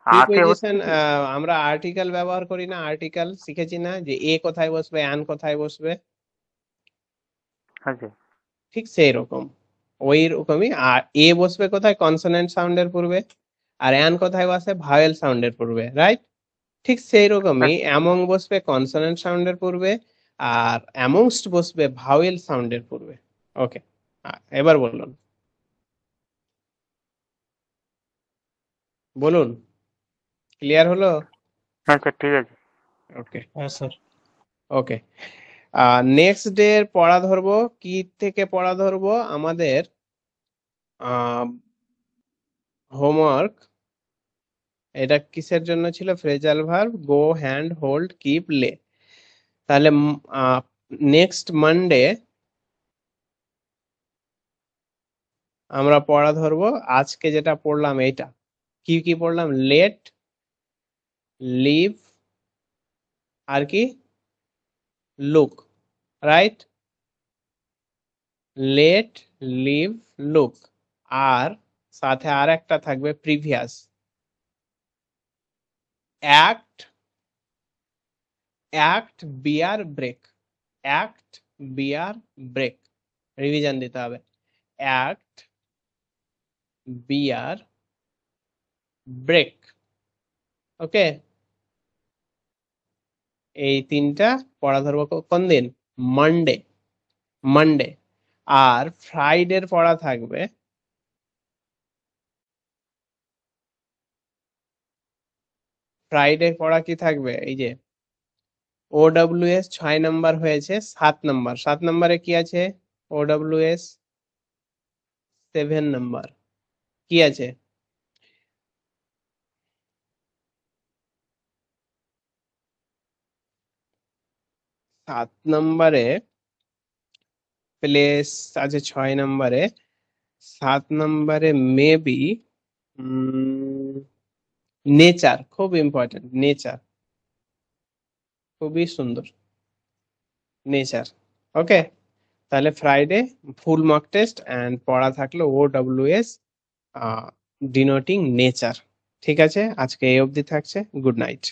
আতে হচ্ছে প্রিপোজিশন, কি? আমরা আর্টিকেল ব্যবহার করি না? আর্টিকেল শিখেছি না যে এ কোথায় বসবে, অ্যান কোথায় বসবে, আচ্ছা ঠিক সেই রকম, ওই রকমই। আর এ বসবে কোথায়? কনসোনেন্ট সাউন্ডের পূর্বে, আর অ্যান কোথায় বসে? ভাওয়েল সাউন্ডের পূর্বে, রাইট। ঠিক সেই রকমই অ্যামং বসবে কনসোনেন্ট সাউন্ডের পূর্বে, আর অ্যামংস্ট বসবে ভাওয়েল সাউন্ডের পূর্বে। ওকে, এবার বলুন, বলুন, ক্লিয়ার হলো? আচ্ছা ঠিক আছে। ওকে, হ্যাঁ স্যার। ওকে। নেক্সট ডে এর পড়া ধরবো, কি থেকে পড়া ধরবো? আমাদের হোমওয়ার্ক, এটা কিসের জন্য ছিল? ফ্রেজাল ভার্ব, গো, হ্যান্ড, হোল্ড, কিপ, লে। তাহলে নেক্সট মানডে আমরা পড়া ধরবো, আজকে যেটা পড়লাম এইটা, কি কি পড়লাম? লেট, লিভ, আর কি? Look, right, let, leave, look, আর সাথে আর একটা থাকবে previous, act, act, bear, break, act, bear, break, revision দিতে হবে। Act, bear, break, okay. এই তিনটা পড়া ধরবো কোন দিন? মানডে। মানডে। আর ফ্রাইডের পড়া থাকবে ফ্রাইডে পড়া কি থাকবে? এই যে OWS 6 নাম্বার হয়েছে 7 নাম্বার, 7 নাম্বারে কি আছে? OWS 7 নাম্বার কি আছে? 7 নাম্বারে প্লেস আছে 6 নাম্বারে। 7 নাম্বারে মেবি নেচার, খুব ইম্পর্টেন্ট। নেচার খুবই সুন্দর, নেচার। ওকে, তাহলে Friday full mock test and পড়া থাকলো OWS ডিনোটিং নেচার। ঠিক আছে, আজকে এই অবধি থাকছে। Good night.